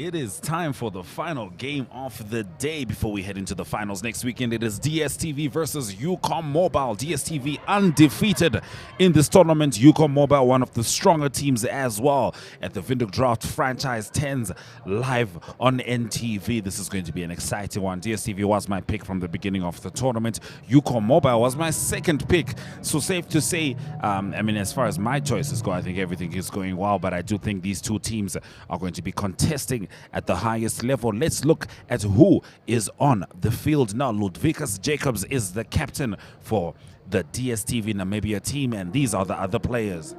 It is time for the final game of the day before we head into the finals next weekend. It is DSTV versus Ucom Mobile. DSTV undefeated in this tournament. Ucom Mobile, one of the stronger teams as well, at the WHK Draught franchise 10's live on NTV. This is going to be an exciting one. DSTV was my pick from the beginning of the tournament. Ucom Mobile was my second pick. So safe to say, as far as my choices go, I think everything is going well, but I do think these two teams are going to be contesting at the highest level. Let's look at who is on the field now. Ludvikas Jacobs is the captain for the DSTV Namibia team, and these are the other players.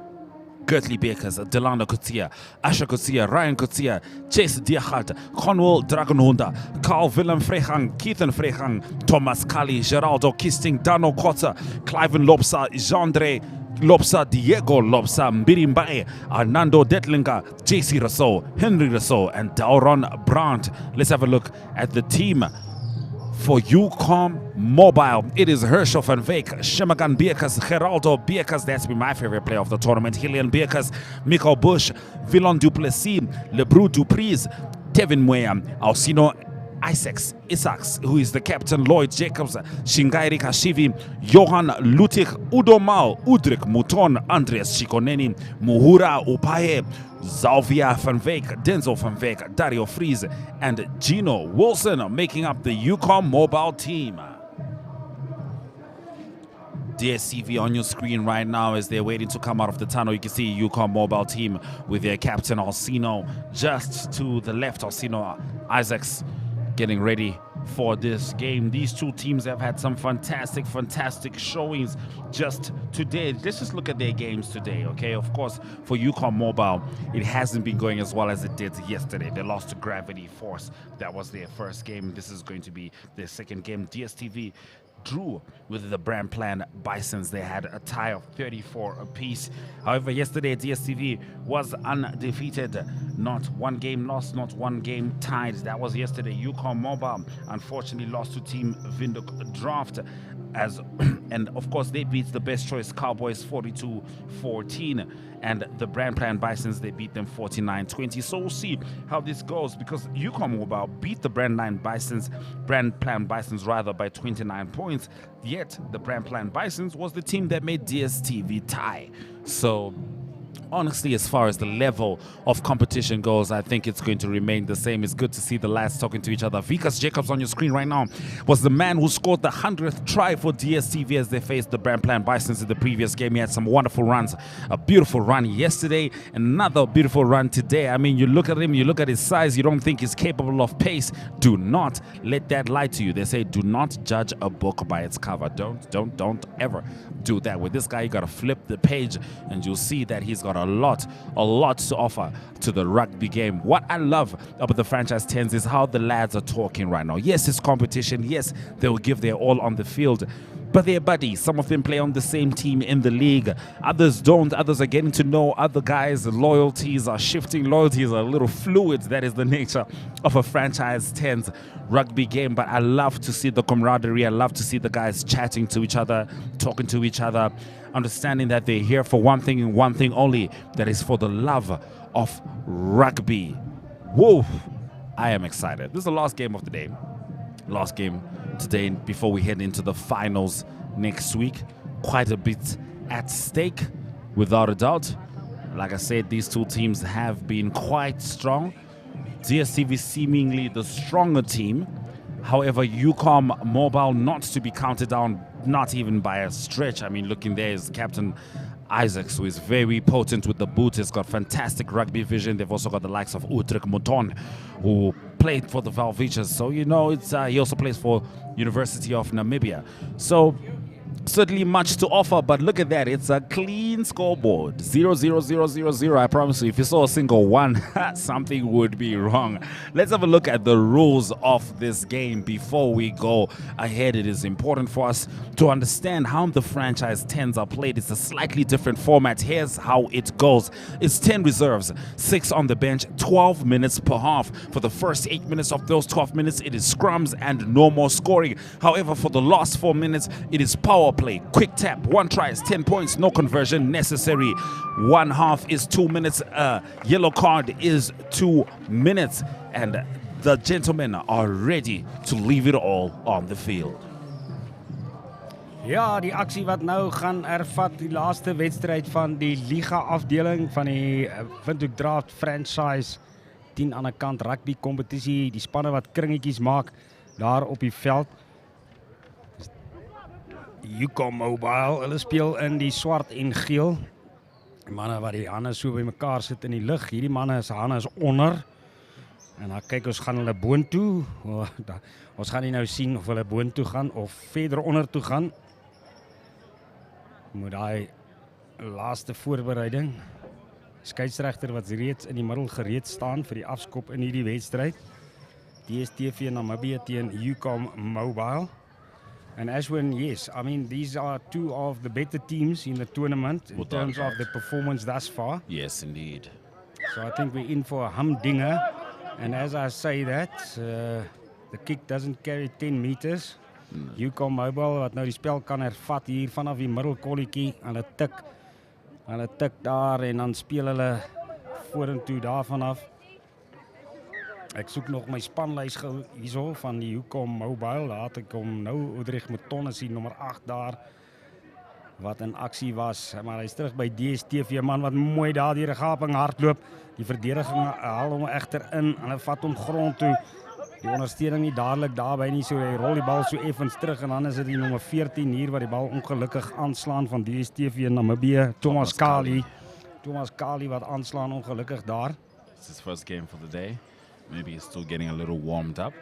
Gertley Bekers, Delano Kutsia, Asha Kutsia, Ryan Kutsia, Chase Diachat, Conwell Dragonhunda, Carl Willem Frechang, Keithan Frechang, Thomas Kali, Geraldo Kisting, Dano Kotza, Cliven Lopsa, Jandre Lopsa, Diego Lopsa, Mbirimbae, Arnando Detlinga, JC Rousseau, Henry Rousseau, and Dauron Brandt. Let's have a look at the team for Ucom Mobile. It is Herschel van Veek, Shemagan Bierkes, Geraldo Bierkes, that's been my favorite player of the tournament, Helian Bierkes, Mikkel Bush, Villon Duplessis, Lebru Dupris, Tevin Mwea, Alcino Isaacs, who is the captain, Lloyd Jacobs, Shingairi Kashivi, Johan Lutik, Udo Mal, Udrik Mouton, Andreas Chikoneni, Muhura Upaye, Zalvia van Veek, Denzel van Veek, Dario Fries, and Gino Wilson making up the Ucom Mobile team. DSTV on your screen right now as they're waiting to come out of the tunnel. You can see Ucom Mobile team with their captain Alcino just to the left. Alcino Isaacs getting ready for this game. These two teams have had some fantastic showings just today. Let's just look at their games today, okay? Of course, for Ucom Mobile, it hasn't been going as well as it did yesterday. They lost to Gravity Force. That was their first game. This is going to be their second game. DSTV drew with the brand plan Bisons. They had a tie of 34 apiece. However, yesterday DSTV was undefeated. Not one game lost, not one game tied. That was yesterday. Ucom Mobile unfortunately lost to team WHK Draught, and of course they beat the Best Choice Cowboys 42-14, and the brand plan Bisons, they beat them 49-20. So we'll see how this goes, because Ucom Mobile beat the brand plan Bisons by 29 points, yet the brand plan Bisons was the team that made DSTV tie. So honestly, as far as the level of competition goes, I think it's going to remain the same. It's good to see the lads talking to each other. Vikas Jacobs on your screen right now was the man who scored the 100th try for DSTV as they faced the brand plan Bisons in the previous game. He had some wonderful runs. A beautiful run yesterday, another beautiful run today. I mean, you look at him, you look at his size, you don't think he's capable of pace. Do not let that lie to you. They say do not judge a book by its cover. Don't ever do that. With this guy, you got to flip the page and you'll see that he's got a lot to offer to the rugby game. What I love about the franchise 10's is how the lads are talking right now. Yes, it's competition. Yes, they will give their all on the field, but they're buddies. Some of them play on the same team in the league. Others don't. Others are getting to know other guys. Loyalties are shifting. Loyalties are a little fluid. That is the nature of a franchise 10's rugby game. But I love to see the camaraderie. I love to see the guys chatting to each other, talking to each other, understanding that they're here for one thing and one thing only, that is for the love of rugby. Whoa, I am excited. This is the last game of the day. Last game today before we head into the finals next week. Quite a bit at stake, without a doubt. Like I said, these two teams have been quite strong. DSTV seemingly the stronger team. However, Ucom Mobile not to be counted down, not even by a stretch. I mean, looking there is Captain Isaacs, who is very potent with the boot. He's got fantastic rugby vision. They've also got the likes of Udrik Mouton, who played for the Valviches. So, you know, he also plays for University of Namibia. So certainly much to offer, but look at that. It's a clean scoreboard. 0-0-0-0-0. I promise you, if you saw a single one, something would be wrong. Let's have a look at the rules of this game before we go ahead. It is important for us to understand how the franchise 10's are played. It's a slightly different format. Here's how it goes. It's 10 reserves, 6 on the bench, 12 minutes per half. For the first 8 minutes of those 12 minutes, it is scrums and no more scoring. However, for the last 4 minutes, it is power power play. Quick tap, 1 try is 10 points, no conversion necessary. 1 half is 2 minutes, yellow card is 2 minutes. And the gentlemen are ready to leave it all on the field. Ja, die aksie wat nou gaan ervat die laaste wedstryd van die Liga afdeling van die WHK Draught franchise 10 aan die kant rugby kompetisie, die spanne wat kringetjies maak daar op die veld. Ucom Mobile, hulle speel in die swart en geel. Die manne wat die hande so by mekaar sit in die lug, hierdie manne se hande is onder. En dan kyk ons gaan hulle boontoe. Ons gaan nie nou sien of hulle boontoe gaan of verder onder toe gaan. Moet daai laaste voorbereiding. Skeieregter wat reeds in die middel gereed staan vir die afskop in hierdie wedstryd. DSTV Namibia teen Ucom Mobile. And Ashwin, yes, I mean these are two of the better teams in the tournament in terms of the performance thus far. Yes, indeed. So I think we're in for a humdinger. And as I say that, the kick doesn't carry 10 meters. Ucom Mobile wat nou die spel kan hervat hier vanaf die middelkolletjie. Hulle tik daar en dan speel hulle vorentoe daarvan af. Ek soek nog my spanlys gou hierso van die Ucom Mobile. Daar het ek hom nou Udrich Mouton is die nommer 8 daar wat in aksie was, maar hy's terug by DSTV, man wat mooi daar die gaping hardloop. Die verdediging haal hom egter in. Hulle vat hom grond toe. Die ondersteuning nie dadelik daarby nie, so hy rol die bal so effens terug en dan is dit die nommer 14 hier wat die bal ongelukkig aanslaan van DSTV Namibia, Thomas Kali. Thomas Kali wat aanslaan ongelukkig daar. It's his first game for the day. Maybe he's still getting a little warmed up.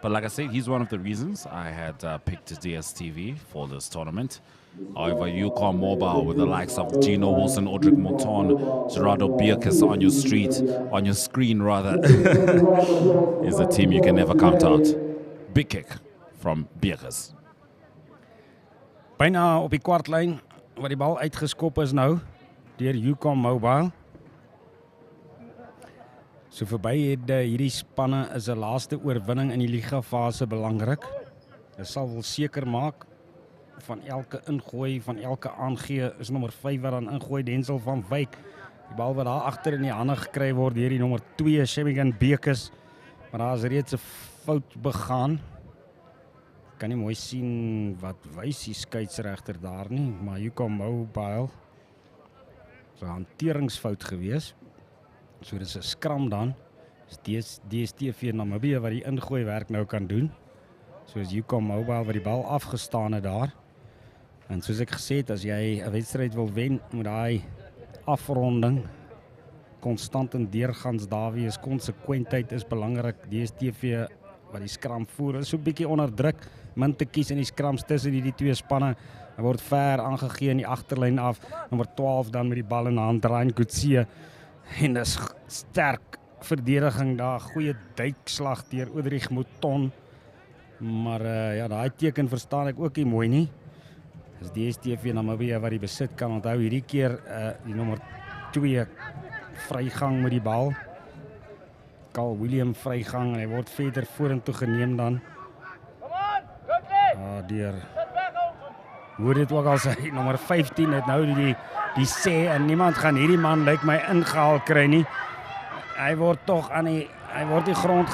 But like I said, he's one of the reasons I had picked DSTV for this tournament. However, Ucom Mobile with the likes of Gino Wilson, Udrich Mouton, Gerardo Bierkes on your screen rather, is a team you can never count out. Big kick from Bierkes. Byna op die kwartlyn waar die bal uitgeskop is nou deur Ucom Mobile. So verby het hierdie spanne is 'n laaste oorwinning in die liga fase belangrik. Dit sal wel seker maak van elke ingooi, van elke aangee is nommer 5 wat dan ingooi, Denzel van Wyk. Die bal wat daar agter in die hande gekry word deur die nommer 2 Shemigan Bekes. Maar daar is reeds 'n fout begaan. Kan nie mooi sien wat wys die skeieregter daar nie, maar Ucom Mobile. So 'n hanteringsfout gewees. So dis 'n skram dan. Dis DSTV Namibia wat die ingooi werk nou kan doen. So is Ucom Mobile wat die bal afgestaan het daar. En soos ek gesê het, as jy 'n wedstryd wil wen, moet daai afronding konstant en deurgangs daar wees. Konsekwentheid is belangrik. DSTV wat die skram voer, is so 'n bietjie onder druk, min te kies in die skrams tussen hierdie twee spanne. Hy word ver aangegee in die agterlyn af. Nommer 12 dan met die bal in hand, Ryan Kutsie. En dis sterk verdediging daar, goeie duikslag deur Udrich Mouton. Maar ja, daai teken verstaan ek ook nie mooi nie. Dis DSTV Namibia wat die besit kan onthou. Hierdie keer die nommer 2 vrygang met die bal. Carl William vrygang en hy word verder vorentoe geneem dan. Deur hoe dit ook al sê, nommer 15 het nou die sê en niemand gaan hierdie man lyk my ingehaal kry nie. Hy word tog aan hy word die grond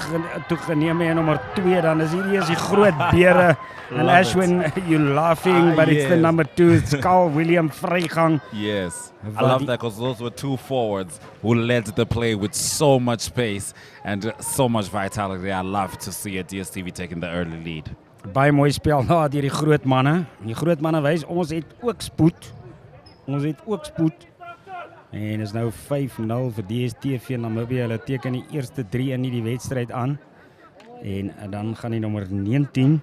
toe geneem en nommer 2 dan is hierdie is die groot beere. And Ashwin, you laughing, but it's the number 2, it's Carl William vrygang. Yes, I love that because those were two forwards who led the play with so much space and so much vitality. I love to see a DSTV taking the early lead. Baie mooi spel deur die groot manne. Die groot manne wys ons het ook spoed. En is nou 5-0 vir DSTV Namibia. Hulle teken die eerste 3 in die wedstryd aan. En dan gaan die nommer 19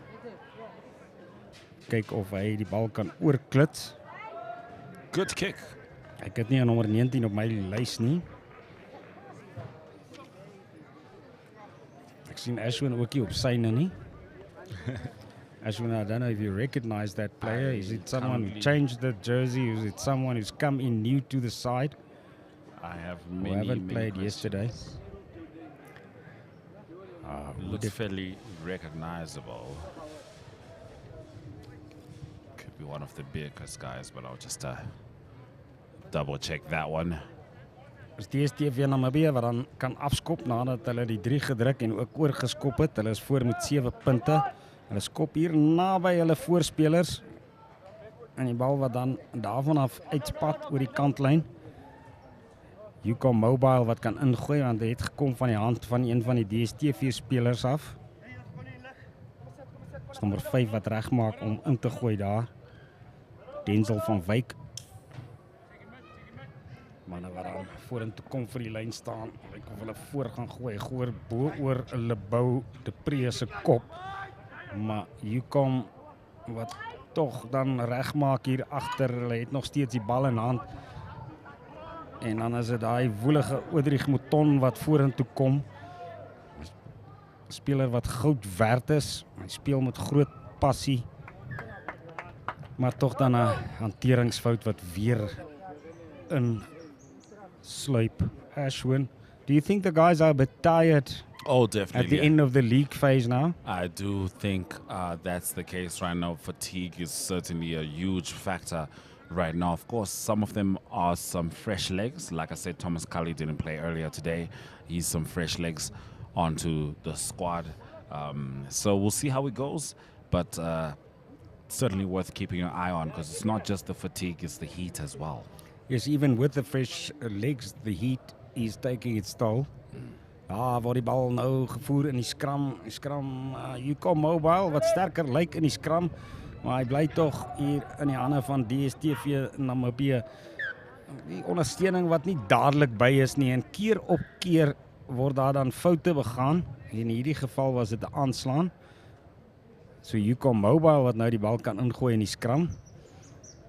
kyk of hy die bal kan oorklits. Good kick. Ek het nie 'n nommer 19 op my lys nie. Ek sien Ashwin ook nie op syne nie. Ashwin, I don't know if you recognize that player. Is it someone who changed the jersey? Is it someone who's come in new to the side? I have who haven't played yesterday. Looks fairly recognizable. Could be one of the biggest guys, but I'll just double check that one. Is DSTV Namibië wat dan kan afskop nadat hulle die 3 gedruk en ook oorgeskop het. Hulle is voor met 7 punte. Hulle skop hier naby hulle voorspelers. En die bal wat dan daarvan af uitspat oor die kantlyn. Ucom Mobile wat kan ingooi want dit het gekom van die hand van een van die DSTV spelers af. Dis nommer 5 wat regmaak om in te gooi daar. Denzel van Wyk. Manne wat dan vorentoe kom vir die lyn staan. Lyk of hulle voor gaan gooi. Goor bo oor hulle bou de Pre se kop. Maar Ucom wat toch dan regmaak hier agter. Hulle het nog steeds die bal in hand. En dan is dit daai woelige Oudrich Mouton wat vorentoe kom. Speler wat goud werd is. Hy speel met groot passie. Maar toch dan 'n hanteringsfout wat weer in sluip. Ashwin, do you think the guys are a bit tired Oh, definitely. at the end of the league phase now? I do think that's the case right now. Fatigue is certainly a huge factor right now. Of course, some of them are some fresh legs. Like I said, Thomas Cully didn't play earlier today. He's some fresh legs onto the squad. So we'll see how it goes. But certainly worth keeping an eye on because it's not just the fatigue, it's the heat as well. Yes, even with the fresh legs, the heat is taking its toll. Waar die bal nou gevoer in die scrum. Ucom Mobile wat sterker lyk in die scrum. Maar hy bly tog hier in die hande van DSTV Namibië. Die ondersteuning wat nie dadelik by is nie en keer op keer word daar dan foute begaan. In hierdie geval was dit 'n aanslaan. So Ucom Mobile wat nou die bal kan ingooi in die scrum.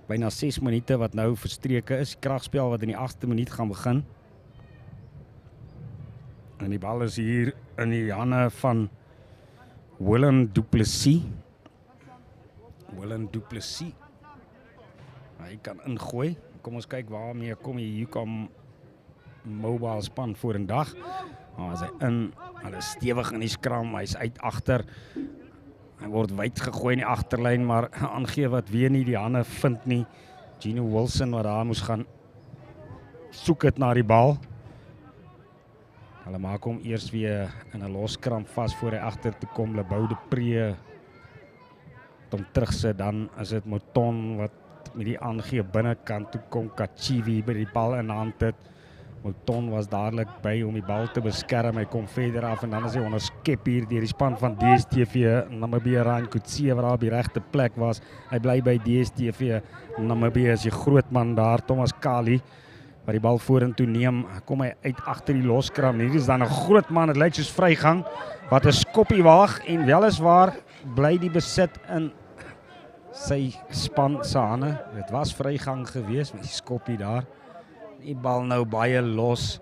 Byna 6 minute wat nou verstreke is. Die kragspel wat in die 8ste minuut gaan begin. En die bal is hier in die hande van Willem Du Plessis. Hy kan ingooi. Kom ons kyk waarmee kom die Ucom Mobile span vorendag. As hy in, hulle is stewig in die scrum, hy is uit agter. Hy word wyd gegooi in die agterlyn, maar aangee wat weer nie die hande vind nie. Gino Wilson wat daar moes gaan soek het na die bal. Hulle maak hom eers weer in 'n loskramp vas voor hy agter toe kom. Hulle bou de Pre om terugsit, dan is dit Mouton wat met die aangee binnekant toe kom. Kachivi by die bal in hand het. Mouton was dadelik by om die bal te beskerm. Hy kom verder af en dan is hy onderskep hier deur die span van DSTV Namibië. Ryan Kutsie wat daar op die regte plek was. Hy bly by DSTV Namibië is die groot man daar, Thomas Kali wat die bal vorentoe neem. Kom hy uit agter die loskram. Hier is dan 'n groot man, dit lyk soos vrygang wat 'n skoppie waag en weliswaar bly die besit in sy span se hande. Dit was vrygang geweest met die skoppie daar. Die bal nou baie los.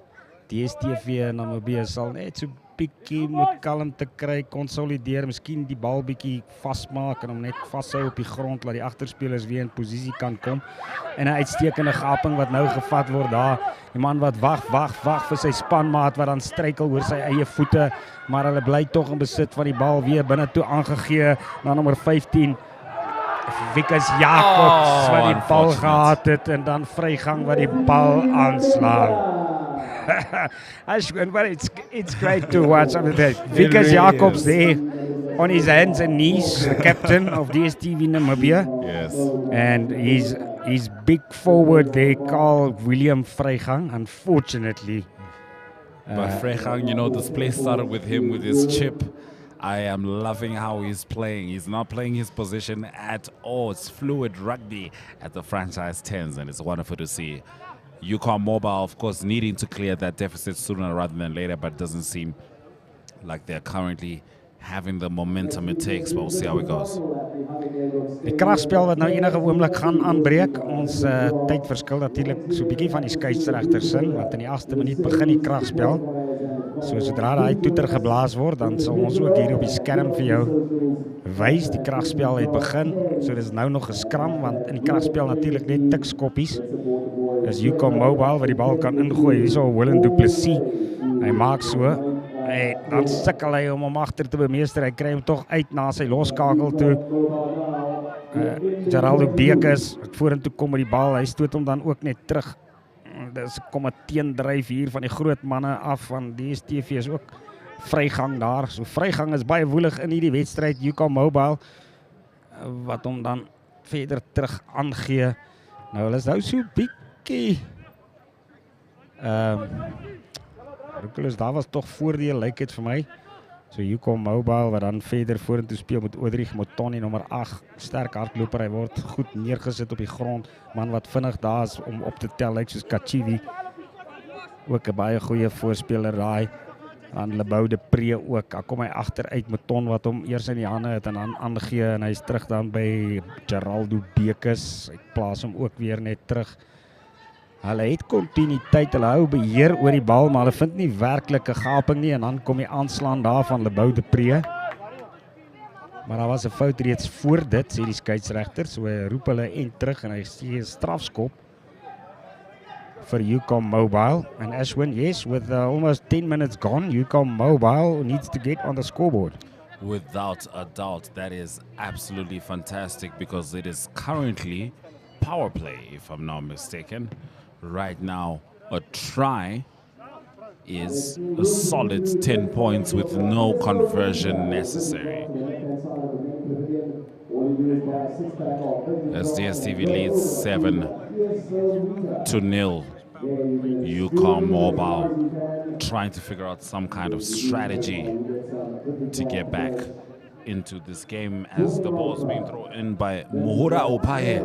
DSTV Namibië sal net so bietjie moet kalmte kry, konsolideer, miskien die bal bietjie vasmaak en hom net vashou op die grond laat die agterspelers weer in posisie kan kom. En 'n uitstekende gaping wat nou gevat word daar. Die man wat wag vir sy spanmaat wat dan struikel oor sy eie voete, maar hulle bly tog in besit van die bal weer binne toe aangegee na nommer 15. Wikus Jacobs wat die bal gehad het en dan vrygang wat die bal aanslaan. It's great to watch. Wikus Jacobs there on his hands and knees, the captain of DSTV Namibia. Yes. And he's big forward there, Carl William Vrygang, unfortunately. But Vrygang, you know, this play started with him with his chip. I am loving how he's playing. He's not playing his position at all. It's fluid rugby at the franchise 10's, and it's wonderful to see. Ucom Mobile, of course, needing to clear that deficit sooner rather than later, but it doesn't seem like they're currently having the momentum it takes, but we'll see how it goes. Die kragspel wat nou enige oomblik gaan aanbreek. Ons tydverskil natuurlik so 'n bietjie van die skeieregter sin, want in die 8ste minuut begin die kragspel. So sodra daai toeter geblaas word, dan sal ons ook hier op die skerm vir jou wys die kragspel het begin. So dis nou nog geskram want in die kragspel natuurlik net tikskoppies. Dis Ucom Mobile wat die bal kan ingooi. Hierso Willem Du Plessis. Hy maak so. Dan sukkel hy om hom agter te bemeester. Hy kry hom tog uit na sy loskakel toe. Geraldo Bekes, wat vorentoe kom met die bal, hy stoot hom dan ook net terug. Dis kom 'n teendryf hier van die groot manne af van DSTV is ook vrygang daar. So vrygang is baie woelig in hierdie wedstryd. Ucom Mobile wat hom dan verder terug aangee. Nou hulle is nou so bietjie Rukulus, daar was tog voordeel, lyk dit vir my. So Ucom Mobile wat dan verder vorentoe speel met Odrich Motoni nommer 8, sterk hardloper, hy word goed neergesit op die grond, man wat vinnig daar is om op te tel, lyk soos Kachivi, ook 'n baie goeie voorspeler daai, dan Lebou de Pre ook, daar kom hy agteruit met Ton wat hom eers in die hande het en dan aangee en hy is terug dan by Geraldo Bekes, hy plaas hom ook weer net terug. Hulle het kontinuïteit, hulle hou beheer oor die bal, maar hulle vind nie werklik 'n gaping nie en dan kom die aanslaan daar van Lebou de Pre. Maar daar was 'n fout reeds voor dit, sê die skeieregter, so hy roep hulle en terug en hy gee 'n strafskop vir Ucom Mobile. And Ashwin, yes, with almost 10 minutes gone, Ucom Mobile needs to get on the scoreboard. Without a doubt, that is absolutely fantastic because it is currently power play, if I'm not mistaken. Right now, a try is a solid 10 points with no conversion necessary. As DSTV leads 7-0. Ucom Mobile trying to figure out some kind of strategy to get back into this game as the ball is being thrown in by Muhura Opaye.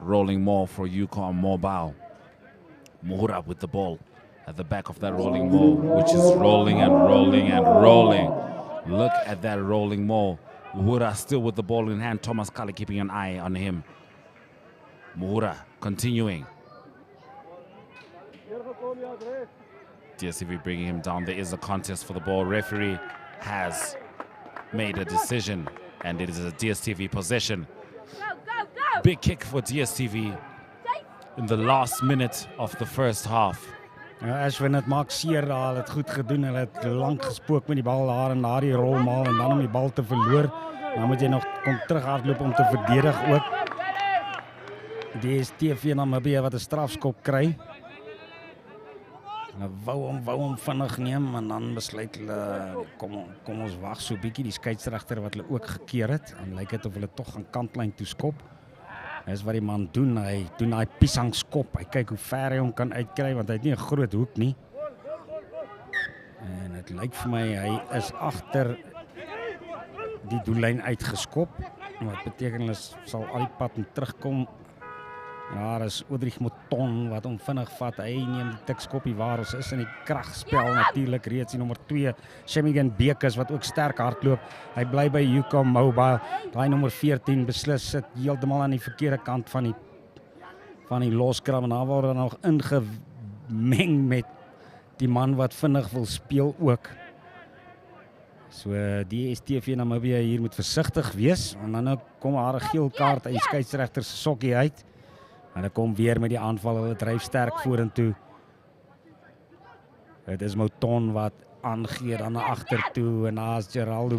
Rolling more for Ucom Mobile. Muhura with the ball at the back of that rolling ball, which is rolling and rolling and rolling. Look at that rolling ball. Muhura still with the ball in hand. Thomas Kali keeping an eye on him. Muhura continuing. DSTV bringing him down. There is a contest for the ball. Referee has made a decision, and it is a DSTV possession. Big kick for DSTV in the last minute of the first half. Ashwin het maak seer daar, het goed gedoen, hulle het lank gespook met die bal daar en daar die rolmaal en dan om die bal te verloor. Dan moet jy nog kom terug hardloop om te verdedig ook. DSTV Namibia wat 'n strafskop kry. Hulle wou hom vinnig neem en dan besluit hulle kom ons wag so bietjie, die skeieregter wat hulle ook gekeer het en lyk dit of hulle tog aan kantlyn toe skop. Dis wat die man doen, hy doen daai piesangskop, hy kyk hoe ver hy hom kan uitkry want hy het nie 'n groot hoek nie. En dit lyk vir my hy is agter die doellyn uitgeskop, wat beteken hulle sal al die pad en terugkom. Daar is Odrich Moton wat hom vinnig vat, hy neem die tikskoppie waar ons is in die kragspel natuurlik reeds die nommer 2, Shemigan Bekes wat ook sterk hardloop, hy bly by Ucom Mobile, daai nommer 14 beslis sit heeltemal aan die verkeerde kant van die loskram en daar word nog ingemeng met die man wat vinnig wil speel ook. So DSTV Namibia hier moet versigtig wees, en dan kom haar 'n geel kaart uit die skeieregter se sokkie uit. En hulle kom weer met die aanval, hulle dryf sterk vorentoe. Dit is Mouton wat aangee dan na agter toe en daar's Geraldo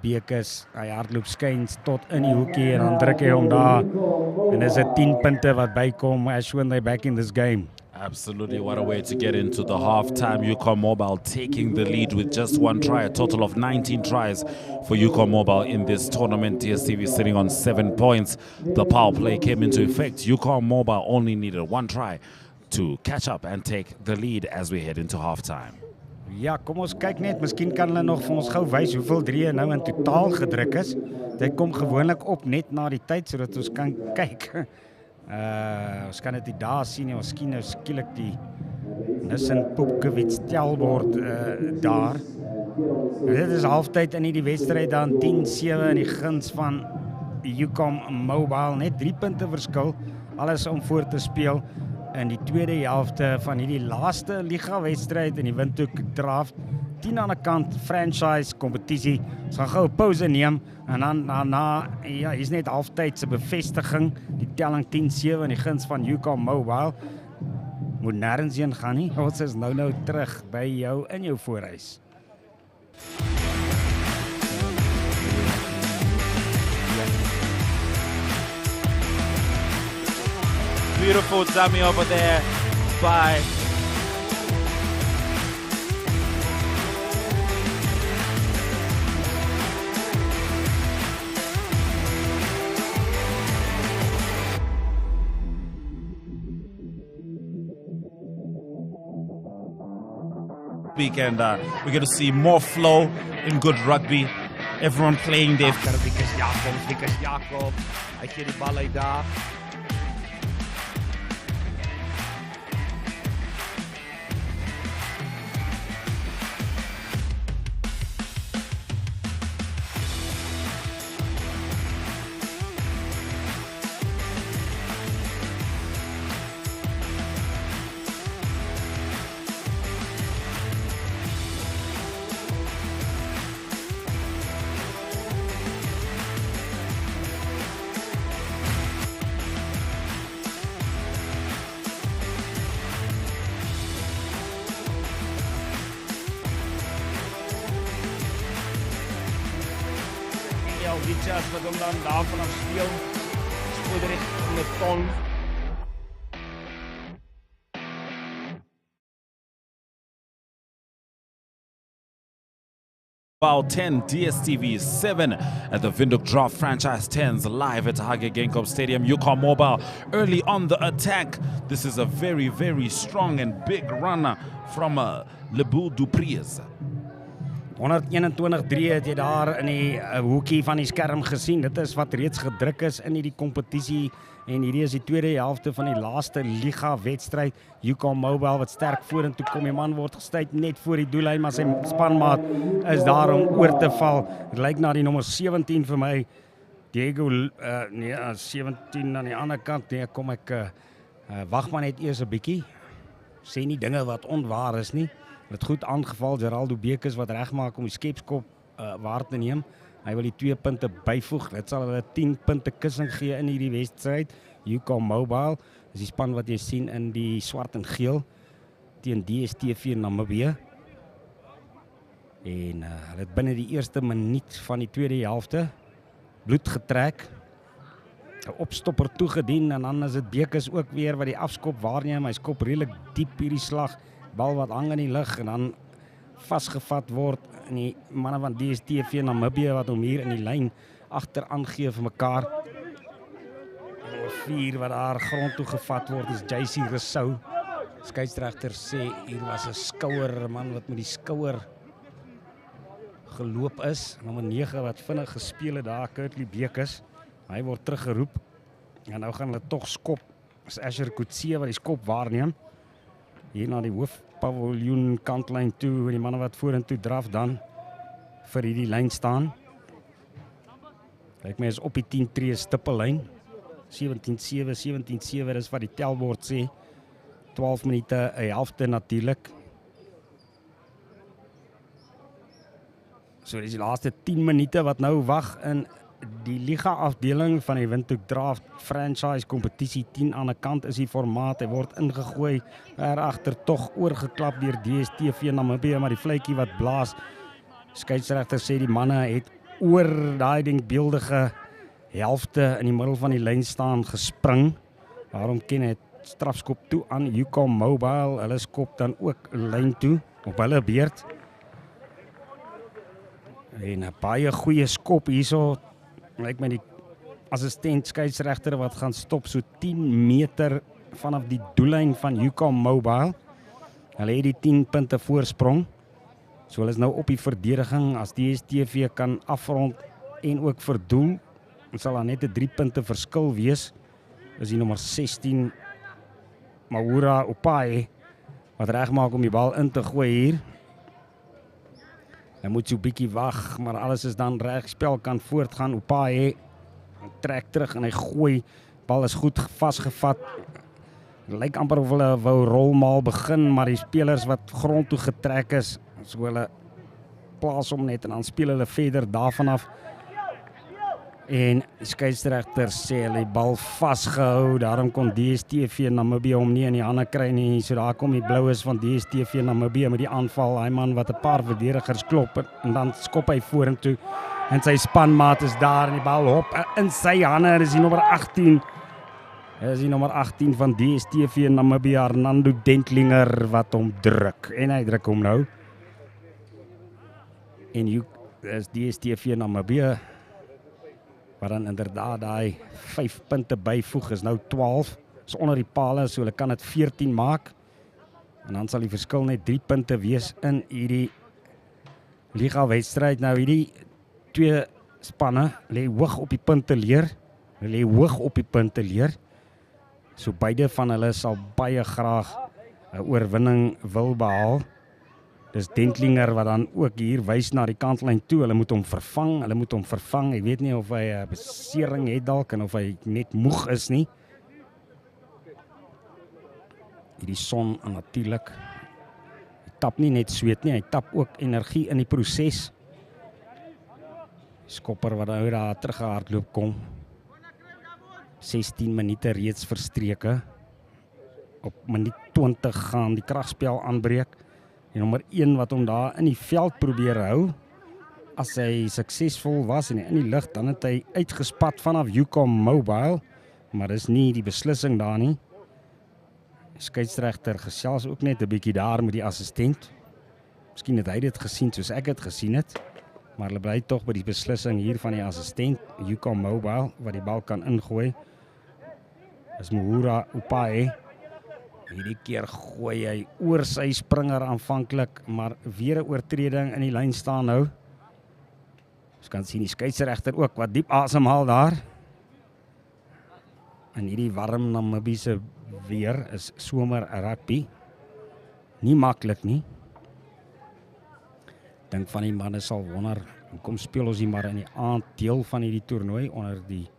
Bekes, hy hardloop skuins tot in die hoekie en dan druk hy hom daar. En dis 'n 10 punte wat bykom as when they back in this game. Absolutely, what a way to get into the halftime. Ucom Mobile taking the lead with just one try, a total of 19 tries for Ucom Mobile in this tournament. DSTV sitting on 7 points. The power play came into effect. Ucom Mobile only needed one try to catch up and take the lead as we head into halftime. Ja, kom ons kyk net, miskien kan hulle nog vir ons gou wys hoeveel drieë nou in totaal gedruk is. Dit kom gewoonlik op net na die tyd sodat ons kan kyk. Ons kan dit daar sien, miskien nou skielik die Nissen Popkewits telbord daar. Dit is halftyd in die wedstryd dan 10-7 in die guns van Ucom Mobile, net 3 punte verskil, alles om voor te speel in die tweede helfte van hierdie laaste liga wedstryd in die WHK Draught. 10 aan die kant, franchise, kompetisie. Ons gaan gou 'n pause neem en dan daarna, ja, hier's net halftyd se bevestiging. Die telling 10-7 in die guns van Ucom Mobile. Moet nêrens heen gaan nie. Ons is nou terug by jou in jou voorhuis. beautiful dummy over there by and we're going to see more flow in good rugby. Everyone playing their... Wikus Jakob, hy gee die bal uit daar. Vichas wat hom dan daarvan af speel. Speel recht in die ton. About 10 DSTV 7 at the Windhoek Draught franchise 10's live at Hage Geingob Stadium. Ucom Mobile early on the attack. This is a very, very strong and big runner from Lebu Dupriez. 121-3 het jy daar in die hoekie van die skerm gesien. Dit is wat reeds gedruk is in hierdie kompetisie en hierdie is die tweede helfte van die laaste liga wedstryd. Ucom Mobile wat sterk vorentoe kom. Die man word gestuit net voor die doellyn, maar sy spanmaat is daar om oor te val. Dit lyk na die nommer 17 vir my. Diego, nee, 17 aan die ander kant. Nee, kom ek wag maar net eers 'n bietjie. Sê nie dinge wat onwaar is nie. Het goed aangeval, Geraldo Bekes wat regmaak om die skepskop waar te neem. Hy wil die 2 punte byvoeg. Dit sal hulle 10 punte kussing gee in hierdie wedstryd. Ucom Mobile is die span wat jy sien in die swart en geel teen DSTV Namibië. En hulle het binne die eerste minuut van die tweede helfte bloed getrek. 'n Opstopper toegedien en dan is dit Bekes ook weer wat die afskop waarneem. Hy skop redelik diep hierdie slag. Bal wat hang in die lug en dan vasgevat word in die manne van DSTV Namibië wat hom hier in die lyn agter aangee vir mekaar. Nommer 4 wat daar grond toe gevat word is JC Rousseau. Skeieregter sê hier was 'n skouer, 'n man wat met die skouer geloop is. Nommer 9 wat vinnig gespeel het daar, Kurtley Bekes. Hy word teruggeroep. En nou gaan hulle tog skop. Is Asher Kutse wat die skop waarneem. Hier na die hoofpaviljoen kantlyn toe, die manne wat vorentoe draf dan vir hierdie lyn staan. Lyk my is op die 10 tree stippellyn. 17-7, 17-7, dis wat die telbord sê. 12 minute, 'n helfte natuurlik. So dis die laaste 10 minute wat nou wag in die liga afdeling van die Windhoek Draught franchise kompetisie. 10 aan 'n kant is die formaat. Hy word ingegooi agter tog oorgeklap deur DSTV Namibië, maar die fluitjie wat blaas. Skeieregter sê die manne het oor daai denkbeeldige helfte in die middel van die lyn staan gespring. Daarom ken hy strafskop toe aan Ucom Mobile. Hulle skop dan ook lyn toe op hulle beurt. En 'n baie goeie skop hierso. Lyk my die assistent skeieregter wat gaan stop so 10 meter vanaf die doellyn van Ucom Mobile. Hulle het die 10 punte voorsprong. So hulle is nou op die verdediging. As DSTV kan afrond en ook verdoel, sal daar net 'n 3 punte verskil wees. Is die nommer 16 Maura Opai wat regmaak om die bal in te gooi hier. Hy moet so 'n bietjie wag, maar alles is dan reg. Spel kan voortgaan. Opai trek terug en hy gooi. Bal is goed vasgevat. Lyk amper of hulle wou rolmaal begin, maar die spelers wat grond toe getrek is, so hulle plaas hom net en dan speel hulle verder daarvan af. En die skeieregter sê hulle die bal vasgehou. Daarom kon DSTV Namibië hom nie in die hande kry nie. So daar kom die bloues van DSTV Namibië met die aanval. Hy man wat 'n paar verdedigers klop en dan skop hy vorentoe. En sy spanmaat is daar en die bal hop in sy hande. Dis die nommer 18 Is die nommer 18 van DSTV Namibia, Arnando Dentlinger, wat hom druk. En hy druk hom nou. En is DSTV Namibia, wat dan inderdaad daai 5 punte byvoeg, is nou 12. Is onder die pale, so hulle kan dit 14 maak. En dan sal die verskil net 3 punte wees in hierdie liga wedstryd. Nou hierdie twee spanne lê hoog op die punteleer. Hulle lê hoog op die punteleer. So beide van hulle sal baie graag 'n oorwinning wil behaal. Dis Dentlinger wat dan ook hier wys na die kantlyn toe. Hulle moet hom vervang. Ek weet nie of hy 'n besering het dalk en of hy net moeg is nie. Hierdie son natuurlik. Hy tap nie net sweet nie, hy tap ook energie in die proses. Skopper wat nou daar teruggehardloop kom. 16 minute reeds verstreke. Op minuut 20 gaan die kragspel aanbreek. Die nommer 1 wat hom daar in die veld probeer hou. As hy suksesvol was en in die lug, dan het hy uitgespat vanaf Ucom Mobile. Maar dis nie die beslissing daar nie. Die skeieregter gesels ook net 'n bietjie daar met die assistent. Miskien het hy dit gesien soos ek dit gesien het. Maar hulle bly tog by die beslissing hier van die assistent, Ucom Mobile, wat die bal kan ingooi. Is Mohura Upae. Hierdie keer gooi hy oor sy springer aanvanklik, maar weer 'n oortreding in die lyn staan nou. Ons kan sien die skeieregter ook wat diep asemhaal daar. En hierdie warm Namibiese weer is somer rugby. Nie maklik nie. Dink van die manne sal wonder, kom speel ons hier maar in die aand deel van hierdie toernooi onder die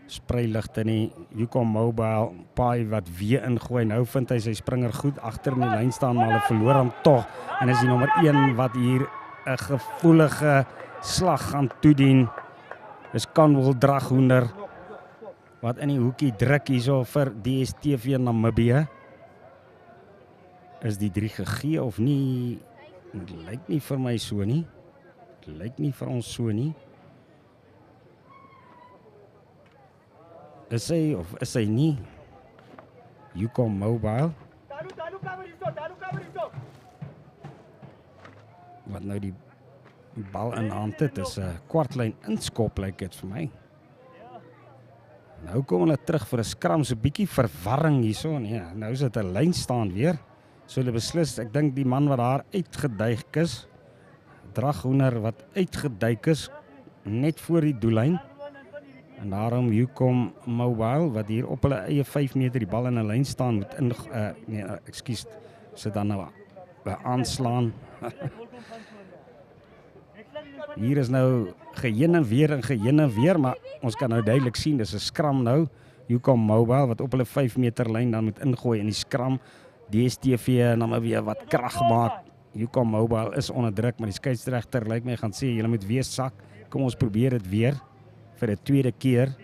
spreiligte nie. Ucom Mobile, Paai wat weer ingooi. Nou vind hy sy springer goed agter in die lyn staan, maar hulle verloor hom tog. En is die nommer 1 wat hier 'n gevoelige slag gaan toedien. Is Draught wat in die hoekie druk hierso vir DSTV Namibia. Is die 3 gegee of nie? Dit lyk nie vir my so nie. Dit lyk nie vir ons so nie. Is hy of is hy nie? Ucom Mobile. Wat nou die bal in hand het, is 'n kwartlyn inskop lyk dit vir my. Nou kom hulle terug vir 'n skram, so 'n bietjie verwarring hierso. Nee, nou is dit 'n lyn staan weer. So hulle beslis, ek dink die man wat daar uitgeduik is, Draught wat uitgeduik is, net voor die doellyn. En daarom Ucom Mobile, wat hier op hulle eie 5 meter die bal in 'n lyn staan, moet sit dan nou aanslaan. Hier is nou geheen en weer, maar ons kan nou duidelik sien, dis 'n skram nou. Ucom Mobile, wat op hulle 5 meter lyn dan moet ingooi in die skram. DSTV Namibia wat krag maak. Ucom Mobile is onder druk, maar die skeieregter lyk my gaan sê, julle moet weer sak. Kom ons probeer dit weer vir 'n tweede keer.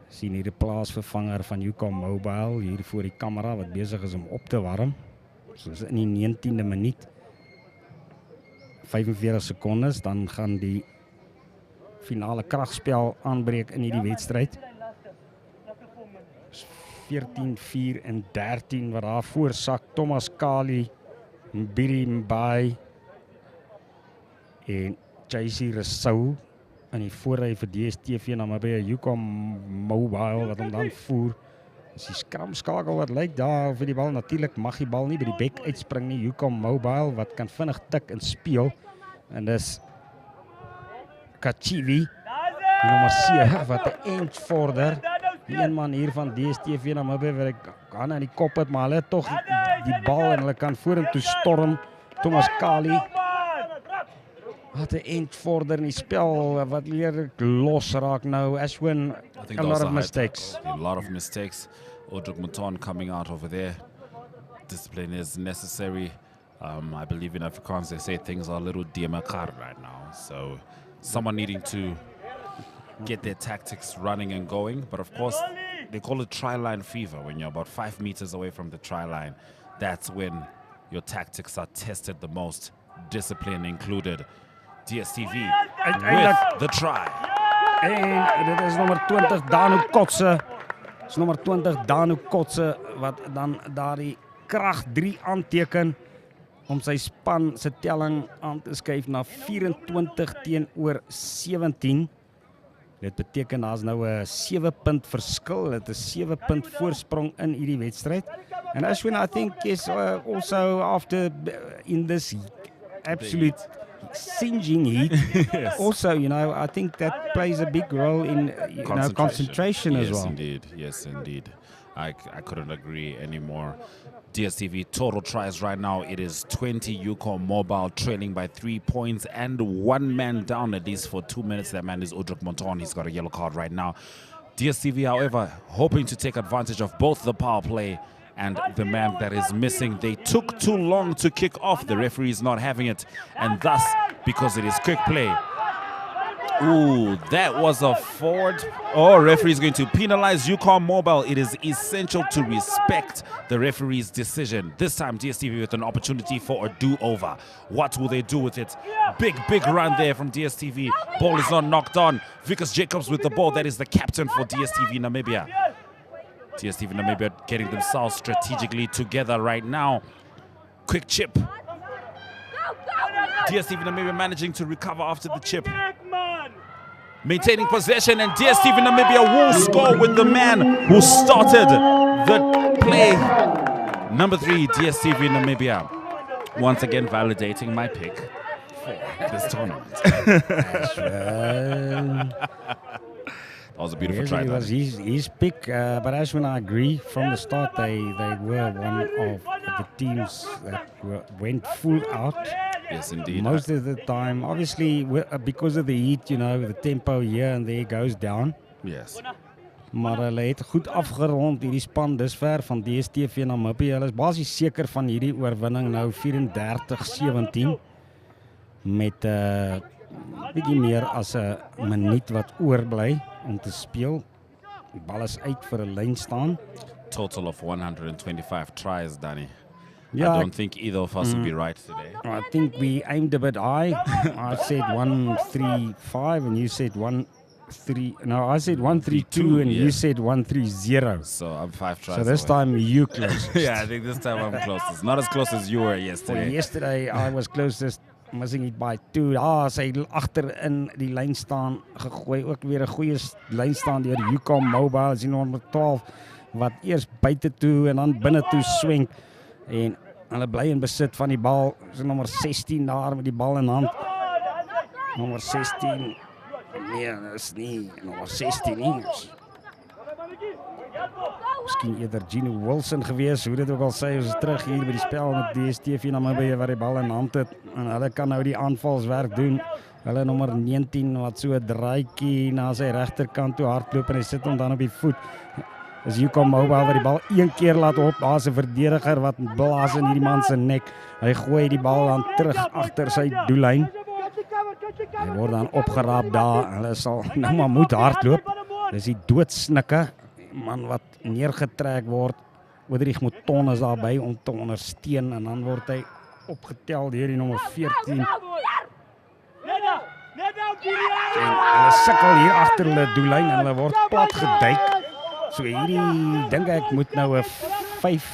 Sien hier die plaasvervanger van Ucom Mobile hier voor die kamera wat besig is om op te warm. Soos in die 19de minuut. 45 sekondes, dan gaan die finale kragspel aanbreek in hierdie wedstryd. 14, 4 en 13 wat daar voorsak. Thomas Kali, Mbiri Mbai en JC Rousseau in die voorry vir DSTV Namibia. Ucom Mobile wat hom dan voer. Dis die skramskakel wat lyk daar vir die bal. Natuurlik mag die bal nie by die bek uitspring nie. Ucom Mobile wat kan vinnig tik en speel. En dis Kachivi, die nommer 7 wat 'n end vorder. Die een man hier van DSTV Namibia wat ek gaan aan die kop het, maar hulle het tog die bal en hulle kan vorentoe storm. Thomas Kali wat 'n end vorder in die spel wat leer los raak nou. Ashwin, a lot of mistakes. A lot of mistakes. Odrik Mouton coming out over there. Discipline is necessary. I believe in Afrikaans they say things are a little demakar right now. So someone needing to get their tactics running and going. But of course, they call it try-line fever. When you're about 5 meters away from the try line, that's when your tactics are tested the most. Discipline included. DSTV with the try. En dit is nommer 20 Danu Kotse. Dis nommer 20 Danu Kotse wat dan daardie krag 3 aanteken om sy span se telling aan te skuif na 24 teenoor 17. Dit beteken daar's nou 'n 7-punt verskil. Dit is 7-punt voorsprong in hierdie wedstryd. And Ashwin, I think, is also after in this absolute singeing heat. Yes. Also, I think that plays a big role in concentration as well. Yes, indeed. I couldn't agree anymore. DSTV total tries right now. It is 20. Ucom Mobile trailing by 3 points and one man down at least for 2 minutes. That man is Udrik Monton. He's got a yellow card right now. DSTV, however, hoping to take advantage of both the power play and the man that is missing. They took too long to kick off. The referee is not having it. And thus, because it is quick play. Ooh, that was a forward. Oh, referee is going to penalize Ucom Mobile. It is essential to respect the referee's decision. This time, DSTV with an opportunity for a do-over. What will they do with it? Big run there from DSTV. Ball is not knocked on. Vickers Jacobs with the ball. That is the captain for DSTV Namibia. DSTV Namibia getting themselves strategically together right now. Quick chip. DSTV Namibia managing to recover after the chip. Maintaining possession, and DSTV Namibia will score with the man who started the play. Number 3, DSTV Namibia. Once again validating my pick for this tournament. That was a beautiful try. It was his pick, but Ashwin, I agree. From the start, they were one of the teams that went full out. Yes, indeed. Most of the time, obviously, because of the heat, the tempo here and there goes down. Yes. Maar hulle het goed afgerond hierdie span dusver van DSTV Namibia. Hulle is basies seker van hierdie oorwinning nou 34-17 met bietjie meer as 'n minuut wat oorbly om te speel. Die bal is uit vir 'n lyn staan. Total of 125 tries, Danny. Yeah, I don't think either of us will be right today. I think we aimed a bit high. I said 135 and you said 1-3. No, I said 132 and you said 130. So I'm 5 tries So this away. time you closest. Yeah, I think this time I'm closest. Not as close as you were yesterday. For yesterday I was closest, missing it by 2. Sy agter in die lyn staan gegooi. Ook weer 'n goeie lyn staan deur Ucom Mobile. Is nommer 12 wat eers buite toe en dan binne toe swenk. En hulle bly in besit van die bal. Is nommer 16 daar met die bal in hand. Nommer 16. Nee, dis nie nommer 16 nie. Miskien eerder Gino Wilson gewees, hoe dit ook al sê, ons is terug hier by die spel met DSTV Namibia wat die bal in hand het. En hulle kan nou die aanvalswerk doen. Hulle nommer 19 wat so 'n draaitjie na sy regterkant toe hardloop en hy sit hom dan op die voet. Is Ucom Mobile wat die bal een keer laat op. Daar's 'n verdediger wat blaas in hierdie man se nek. Hy gooi die bal dan terug agter sy doellyn. Hy word dan opgeraap daar. Hulle sal nou maar moet hardloop. Dis die doodsnikke. Man wat neergetrek word. Udrik Monton is daarby om te ondersteun en dan word hy opgetel deur die nommer 14. En hulle sukkel hier agter hulle doellyn en hulle word plat geduik. So hierdie dink ek moet nou 'n 5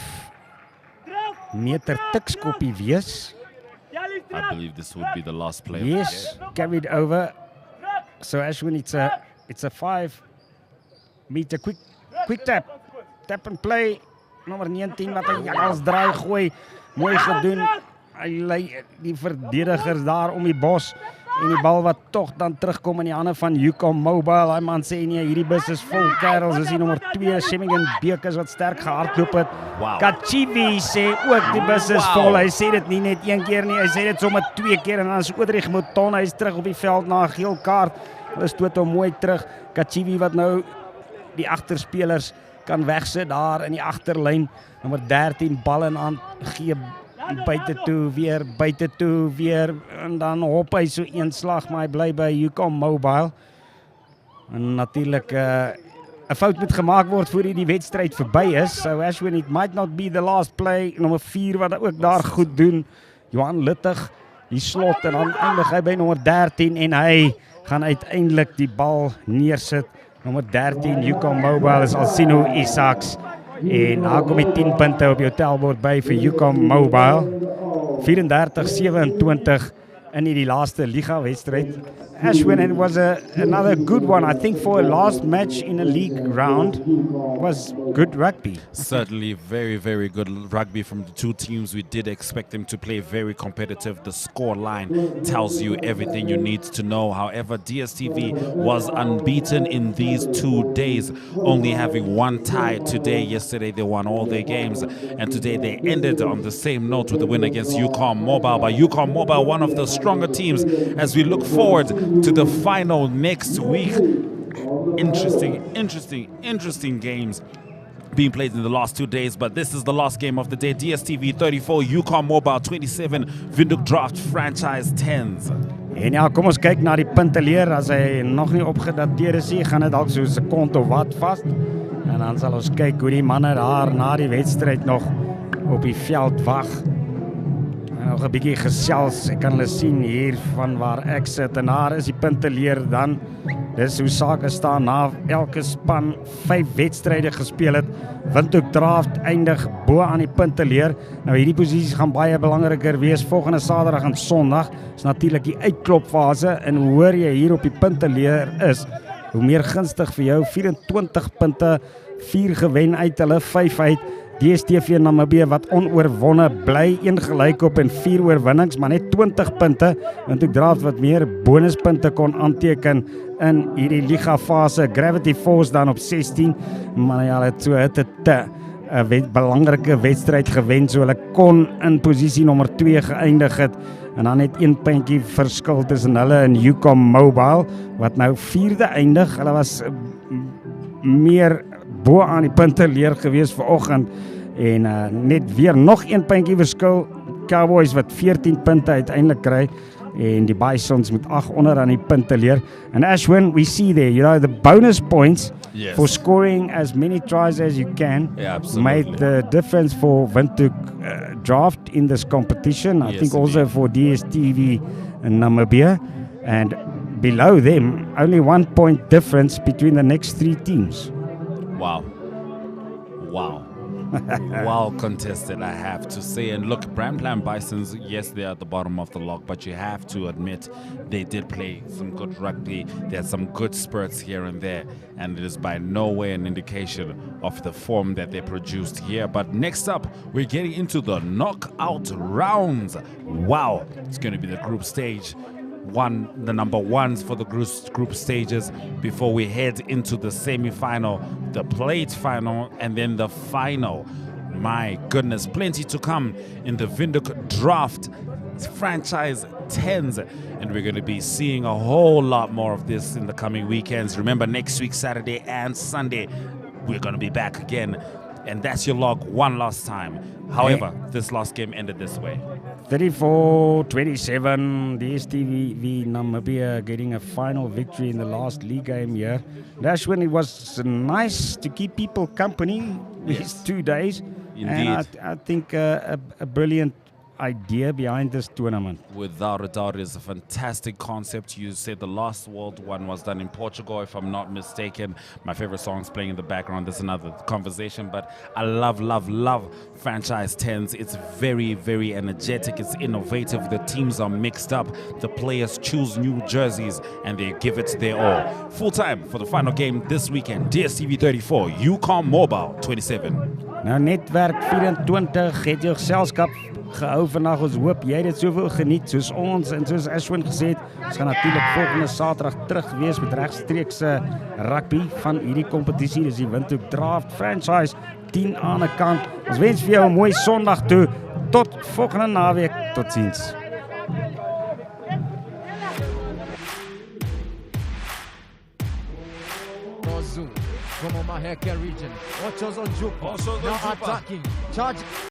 meter tikskoppie wees. I believe this would be the last play. Yes, carried over. So Ashwin, it's a 5 meter quick tap and play. Nommer 19 wat hy als draai gooi. Mooi gedoen. Hy lei die verdedigers daar om die bos. En die bal wat tog dan terugkom in die hande van Ucom Mobile. Hy man sê nee, hierdie bus is vol kerels. Dis die nommer 2 Shemmingen Bekers wat sterk gehardloop het. Wow. Kachivi sê ook die bus is vol. Hy sê dit nie net een keer nie, hy sê dit sommer 2 keer en dan is Udrik Monton, hy is terug op die veld na 'n geel kaart. Hulle stoot hom mooi terug. Kachivi wat nou die agterspelers kan wegsit daar in die agterlyn. Nommer 13 bal in aan gee buite toe weer en dan hop hy so een slag, maar hy bly by Ucom Mobile. En natuurlik 'n fout moet gemaak word voor die wedstryd verby is. So Ashwin, it might not be the last play. Nommer 4 wat ook daar goed doen. Johan Luttig, die slot en dan eindig hy by nommer 13 en hy gaan uiteindelik die bal neersit. Nommer 13 Ucom Mobile is Alcino Isaacs. En daar kom die 10 punte op jou tellbord by vir Ucom Mobile. 34-27 in die laaste liga wedstryd. Ashwin, it was another good one. I think for a last match in a league round was good rugby. Certainly very, very good rugby from the two teams. We did expect them to play very competitive. The score line tells you everything you need to know. However, DSTV was unbeaten in these 2 days, only having one tie today. Yesterday they won all their games, and today they ended on the same note with a win against Ucom Mobile. But Ucom Mobile, one of the stronger teams, as we look forward to the final next week. Interesting games being played in the last 2 days, but this is the last game of the day. DSTV 34, Ucom Mobile 27, Windhoek Draught franchise 10's. En ja, kom ons kyk na die punteleer. As hy nog nie opgedateer is nie, gaan dit dalk so 'n sekond of wat vas. En dan sal ons kyk hoe die manne daar na die wedstryd nog op die veld wag. En nog 'n bietjie gesels. Ek kan hulle sien hier van waar ek sit, en daar is die punteleer dan. Dis hoe sake staan na elke span 5 wedstryde gespeel het. Windhoek Draught eindig bo aan die punteleer. Nou hierdie posisies gaan baie belangriker wees volgende Saterdag en Sondag. Is natuurlik die uitklopfase, en hoe hoor jy hier op die punteleer is, hoe meer gunstig vir jou. 24 punte, 4 gewen uit hulle, 5 uit. DSTV Namibië wat onoorwonne bly, 1 gelykop en 4 oorwinnings, maar net 20 punte, want ek Draught wat meer bonuspunte kon aanteken in hierdie liga fase. Gravity Force dan op 16, maar ja, het so 'n belangrike wedstryd gewen, so hulle kon in posisie nommer 2 geëindig het, en dan net 1 puntjie verskil tussen hulle en Ucom Mobile, wat nou 4de eindig. Hulle was meer bo aan die punteleer gewees vanoggend, en net weer nog 1 puntjie verskil. Cowboys wat 14 punte uiteindelik kry, en die Bisons met 8 onder aan die punteleer. And Ashwin, we see there, you know, the bonus points for scoring as many tries as you can made the difference for Windhoek Draught in this competition. I think also for DSTV and Namibia, and below them only 1 point difference between the next 3 teams. Wow. Well contested, I have to say. And look, Bramplam Bisons, yes, they're at the bottom of the log, but you have to admit they did play some good rugby. They had some good spurts here and there, and it is by no way an indication of the form that they produced here. But next up, we're getting into the knockout rounds. Wow, it's going to be the group stage. The number ones for the group stages before we head into the semi-final, the plate final, and then the final. My goodness, plenty to come in the Windhoek Draught franchise 10's, and we're going to be seeing a whole lot more of this in the coming weekends. Remember, next week, Saturday and Sunday, we're going to be back again, and that's your log one last time. However, this last game ended this way. 34-27, DSTV Namibia getting a final victory in the last league game here. That's when it was nice to keep people company these 2 days. Indeed. And I think a brilliant idea behind this tournament. Without a doubt, it's a fantastic concept. You said the last world one was done in Portugal, if I'm not mistaken. My favorite song's playing in the background. There's another conversation, but I love franchise 10's. It's very, very energetic. It's innovative. The teams are mixed up. The players choose new jerseys, and they give it their all. Full time for the final game this weekend. DSTV 34, Ucom Mobile 27. Nou, Netwerk 24 het jou geselskap gehou vandag. Ons hoop jy het dit soveel geniet soos ons, en soos Ashwin gesê het, ons gaan natuurlik volgende Saterdag terug wees met regstreekse rugby van hierdie kompetisie. Dis die Windhoek Draught franchise 10 aan die kant. Ons wens vir jou 'n mooi Sondag toe. Tot volgende naweek. Totsiens. From Hage region. Ocho's on Jupa. Now attacking. Charge.